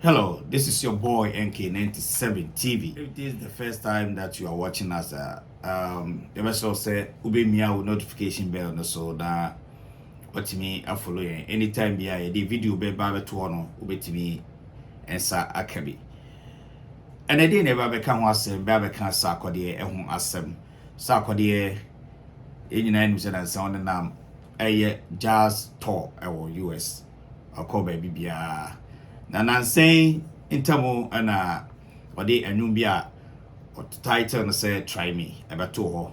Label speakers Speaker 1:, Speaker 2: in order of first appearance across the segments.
Speaker 1: Hello, this is your boy NK97 TV. If this is the first time that you are watching us, the best will say, Ube Mia with notification bell no so that what me I follow you. Anytime be the video be babe to ono, Ube to me and sa akabi. And I didn't ever become was a babe can Sarkodie a home asem. Sarkodie in an sound and a jazz tour our US. I'll call baby bia. Na nansɛn ntam na ɔde anwum bi a title no sɛ try me ɛbɛto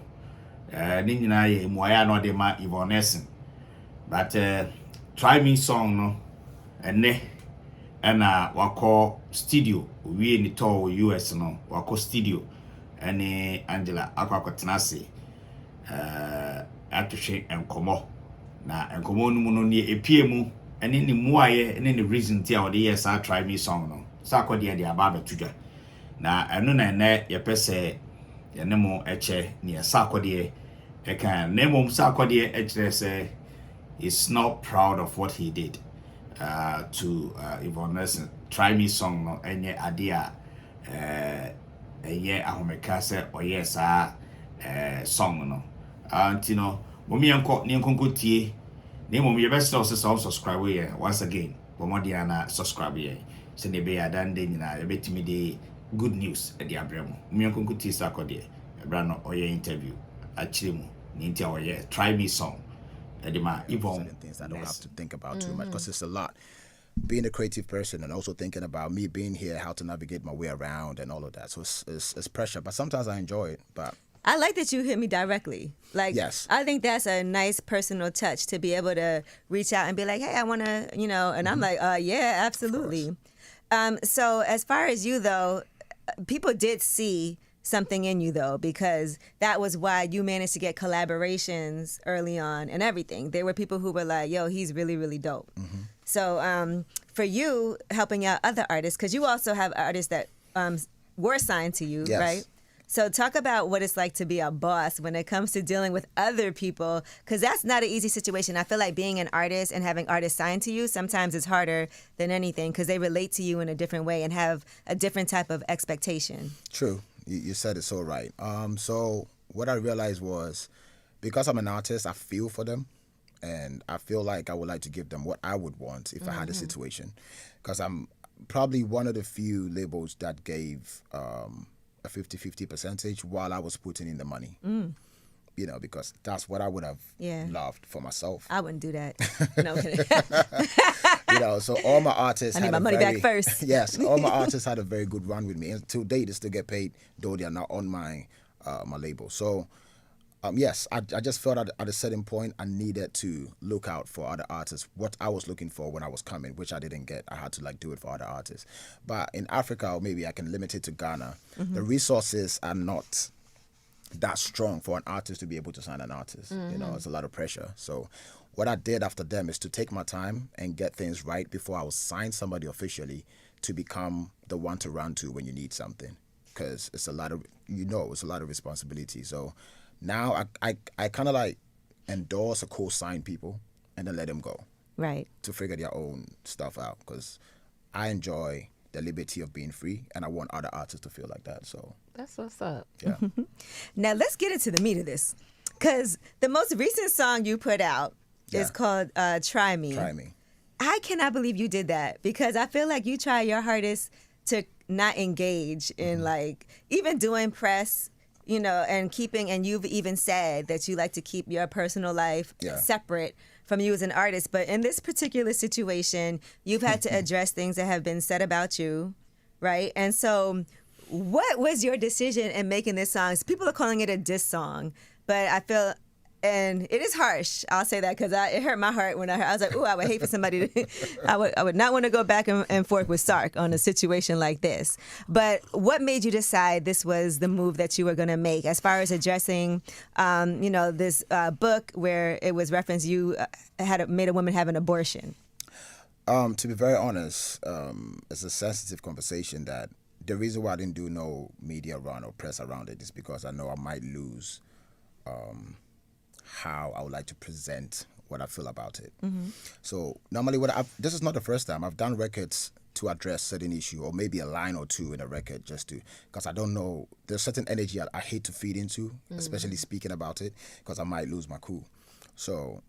Speaker 1: hɔ ne nyinaa yɛ mmuaeɛ na ɔde ma Yvonne Nelson but try me song no ɛnɛ ɛna wakɔ studio wie ne tour wɔ US no wakɔ studio ɛne Angela akɔtena ase atwehwe nkɔmmɔ na nkɔmmɔ no mu no ne epie mu ɛne ne muaye ɛne ne reason tia ɔde yɛ saa try me song no Sarkodie de aba betudwa na ɛno na ɛnɛ yɛpɛ sɛ yɛne mo ɛkyɛ ne Sarkodie ɛka na mmom Sarkodie ɛkyerɛ sɛ is not proud of what he did to Yvonne Nelson. Try me song no ɛnyɛ ade a ɛyɛ ahomeka sɛ ɔyɛ saa song no nti no momi yɛnkɔ tie. Name your best also subscribe here once again. Bomodiana subscribe here. Send the bay dan denina, a bit me the good news at the Abramo. Mianko T Sarkodie, a brand or your interview at Chilimu, Nintia or yeah, try me song. Edima Yvonne.
Speaker 2: Things I don't have to think about too much because it's a lot. Being a creative person and also thinking about me being here, how to navigate my way around and all of that. So it's pressure, but sometimes I enjoy it. But
Speaker 3: I like that you hit me directly. Like,
Speaker 2: yes.
Speaker 3: I think that's a nice personal touch to be able to reach out and be like, hey, I want to, and I'm like, yeah, absolutely. So as far as you, though, people did see something in you, though, because that was why you managed to get collaborations early on and everything. There were people who were like, yo, he's really, really dope. Mm-hmm. So for you, helping out other artists, because you also have artists that were signed to you,
Speaker 2: yes.
Speaker 3: right? So talk about what it's like to be a boss when it comes to dealing with other people, because that's not an easy situation. I feel like being an artist and having artists signed to you, sometimes it's harder than anything because they relate to you in a different way and have a different type of expectation.
Speaker 2: True. You said it so right. So what I realized was because I'm an artist, I feel for them. And I feel like I would like to give them what I would want if I had a situation. Because I'm probably one of the few labels that gave... a 50-50 percentage while I was putting in the money. Because that's what I would have loved for myself.
Speaker 3: I wouldn't do that. No.
Speaker 2: So all my artists
Speaker 3: I need my money back first.
Speaker 2: Yes, all my artists had a very good run with me. And to date, they still get paid, though they are not on my label. So, yes, I just felt at a certain point I needed to look out for other artists, what I was looking for when I was coming, which I didn't get. I had to do it for other artists. But in Africa, or maybe I can limit it to Ghana, the resources are not that strong for an artist to be able to sign an artist. It's a lot of pressure. So what I did after them is to take my time and get things right before I was sign somebody officially to become the one to run to when you need something. Because it's a lot of, it's a lot of responsibility. So now I kind of endorse or co-sign people and then let them go.
Speaker 3: Right.
Speaker 2: To figure their own stuff out because I enjoy the liberty of being free and I want other artists to feel like that. So
Speaker 4: that's what's up.
Speaker 2: Yeah.
Speaker 3: Now let's get into the meat of this because the most recent song you put out is called Try Me.
Speaker 2: Try Me.
Speaker 3: I cannot believe you did that because I feel like you try your hardest to not engage in even doing press, and you've even said that you like to keep your personal life separate from you as an artist. But in this particular situation, you've had to address things that have been said about you, right? And so what was your decision in making this song? People are calling it a diss song, but I feel... And it is harsh. I'll say that because it hurt my heart when I was like, "Ooh, I would hate for somebody to." I would not want to go back and forth with Sark on a situation like this. But what made you decide this was the move that you were going to make, as far as addressing, this book where it was referenced you made a woman have an abortion?
Speaker 2: To be very honest, it's a sensitive conversation that the reason why I didn't do no media run or press around it is because I know I might lose. How I would like to present what I feel about it. So normally this is not the first time. I've done records to address certain issue, or maybe a line or two in a record, just to, because I don't know, there's certain energy I hate to feed into, especially speaking about it, because I might lose my cool. So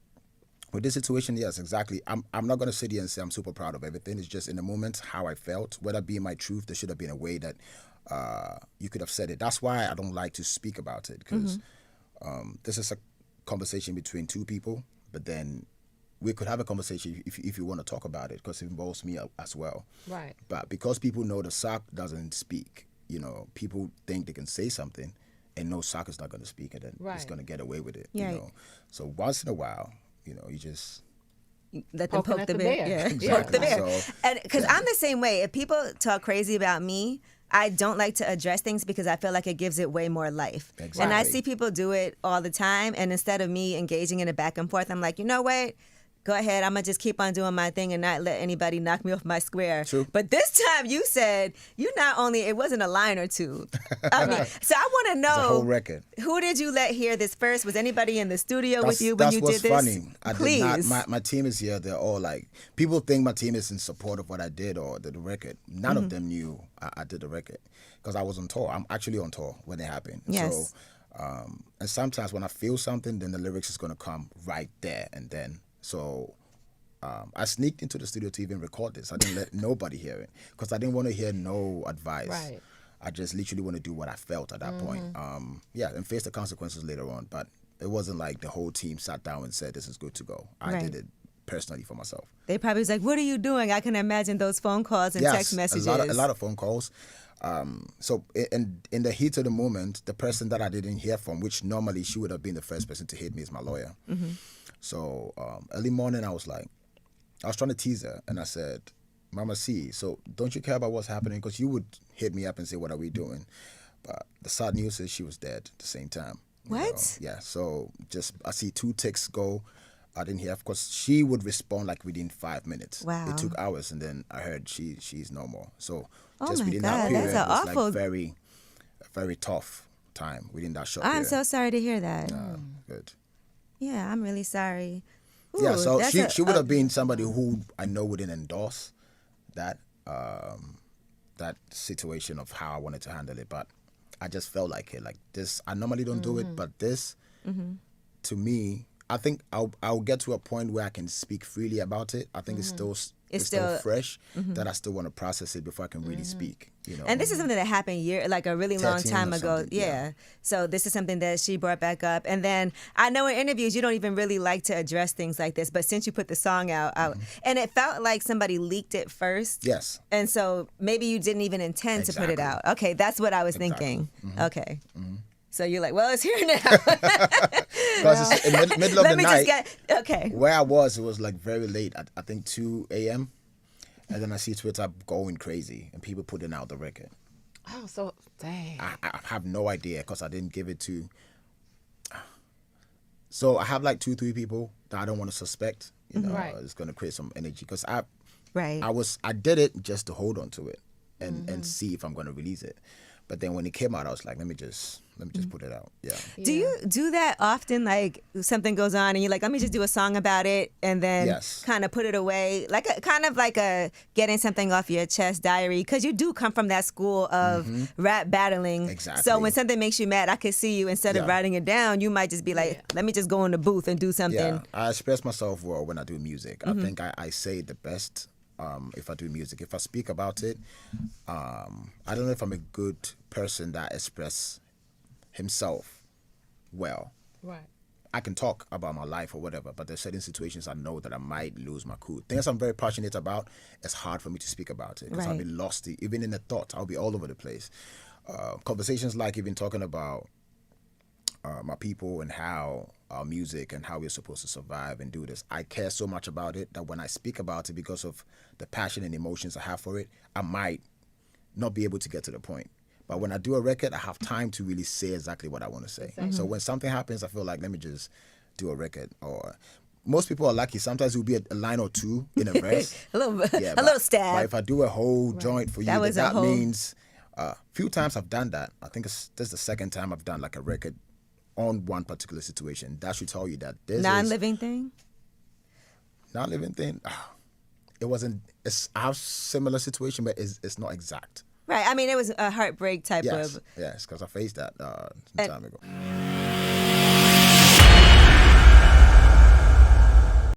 Speaker 2: with this situation, yes, exactly. I'm not going to sit here and say I'm super proud of everything. It's just in the moment how I felt, whether it be my truth, there should have been a way that you could have said it. That's why I don't like to speak about it, because this is a conversation between two people, but then we could have a conversation if you want to talk about it, because it involves me as well.
Speaker 4: Right.
Speaker 2: But because people know the SAC doesn't speak, people think they can say something and no SAC is not going to speak, and then it's going to get away with it.
Speaker 3: Yeah.
Speaker 2: So once in a while, you just
Speaker 3: let them poke the bear. Yeah.
Speaker 2: Exactly.
Speaker 3: Poke the bear.
Speaker 2: So,
Speaker 3: and because I'm the same way. If people talk crazy about me, I don't like to address things because I feel like it gives it way more life.
Speaker 2: Exactly.
Speaker 3: And I see people do it all the time. And instead of me engaging in a back and forth, I'm like, you know what? Go ahead. I'm going to just keep on doing my thing and not let anybody knock me off my square.
Speaker 2: True.
Speaker 3: But this time you said it wasn't a line or two. I mean, so I want to know.
Speaker 2: the whole record.
Speaker 3: Who did you let hear this first? Was anybody in the studio with you when you did this?
Speaker 2: That's what's funny. I
Speaker 3: Please.
Speaker 2: did not. My team is here. They're all like, people think my team is in support of what I did or the record. None of them knew I did the record, because I was on tour. I'm actually on tour when it happened.
Speaker 3: Yes.
Speaker 2: So, and sometimes when I feel something, then the lyrics is going to come right there and then. So I sneaked into the studio to even record this. I didn't let nobody hear it, because I didn't want to hear no advice.
Speaker 4: Right.
Speaker 2: I just literally want to do what I felt at that point. And face the consequences later on. But it wasn't like the whole team sat down and said, this is good to go. I did it personally for myself.
Speaker 3: They probably was like, what are you doing? I can imagine those phone calls and text messages.
Speaker 2: a lot of phone calls. So in the heat of the moment, the person that I didn't hear from, which normally she would have been the first person to hit me, is my lawyer. So early morning, I was trying to tease her, and I said, Mama C, so don't you care about what's happening? Because you would hit me up and say, what are we doing? But the sad news is she was dead at the same time.
Speaker 3: What?
Speaker 2: Yeah, so I see 2 texts go. I didn't hear, of course, she would respond like within 5 minutes.
Speaker 3: Wow.
Speaker 2: It took hours, and then I heard she's no more. So
Speaker 3: Oh
Speaker 2: just
Speaker 3: my
Speaker 2: within
Speaker 3: God,
Speaker 2: that period,
Speaker 3: that's
Speaker 2: it
Speaker 3: an
Speaker 2: was
Speaker 3: awful-
Speaker 2: like a very tough time within that short
Speaker 3: I'm
Speaker 2: period.
Speaker 3: so sorry to hear that.
Speaker 2: Good.
Speaker 3: Yeah, I'm really sorry. Ooh,
Speaker 2: Yeah, so
Speaker 3: that's
Speaker 2: she would have been somebody who I know wouldn't endorse that that situation of how I wanted to handle it, but I just felt like it. Like this, I normally don't do it, but this, to me, I think I'll get to a point where I can speak freely about it. I think it's still fresh, that I still want to process it before I can really speak.
Speaker 3: And this is something that happened a really long
Speaker 2: 13
Speaker 3: time
Speaker 2: or
Speaker 3: ago.
Speaker 2: something,
Speaker 3: Yeah. So this is something that she brought back up. And then I know in interviews you don't even really like to address things like this, but since you put the song out, and it felt like somebody leaked it first.
Speaker 2: Yes.
Speaker 3: And so maybe you didn't even intend to put it out. Okay, that's what I was thinking. Okay. So you're like, well, it's here now.
Speaker 2: Because it's in the middle of the night.
Speaker 3: Okay.
Speaker 2: Where I was, it was like very late. I think 2 a.m. And then I see Twitter going crazy and people putting out the record.
Speaker 4: Oh, so dang.
Speaker 2: I have no idea, because I didn't give it to. So I have like 2-3 people that I don't want to suspect.
Speaker 4: Right.
Speaker 2: It's going to create some energy, because
Speaker 3: Right.
Speaker 2: I did it just to hold on to it and see if I'm going to release it. But then when it came out, I was like, let me just put it out. Yeah.
Speaker 3: Do you do that often? Like something goes on and you're like, let me just do a song about it, and then kind of put it away, like a getting something off your chest diary, because you do come from that school of rap battling.
Speaker 2: Exactly.
Speaker 3: So when something makes you mad, I could see you, instead of writing it down, you might just be like, let me just go in the booth and do something.
Speaker 2: Yeah, I express myself well when I do music. I think I say the best if I do music. If I speak about it, I don't know if I'm a good person that express himself well.
Speaker 4: Right.
Speaker 2: I can talk about my life or whatever, but there's certain situations I know that I might lose my cool. Things I'm very passionate about, it's hard for me to speak about it, because I'll be lost. Even in the thought, I'll be all over the place. Conversations like even talking about my people and how our music and how we're supposed to survive and do this. I care so much about it that when I speak about it, because of the passion and emotions I have for it, I might not be able to get to the point. But when I do a record, I have time to really say exactly what I want to say.
Speaker 4: Exactly.
Speaker 2: So when something happens, I feel like, let me just do a record. Or most people are lucky. Sometimes it will be a line or two in a verse.
Speaker 3: a little stab.
Speaker 2: But if I do a whole joint for you, that
Speaker 3: whole...
Speaker 2: means few times I've done that. I think this is the second time I've done like a record on one particular situation. That should tell you that this
Speaker 3: non-living thing?
Speaker 2: Non-living thing? it wasn't. I have similar situation, but it's not exact.
Speaker 3: Right. I mean, it was a heartbreak type
Speaker 2: Yes,
Speaker 3: of.
Speaker 2: yes, because I faced that some time ago.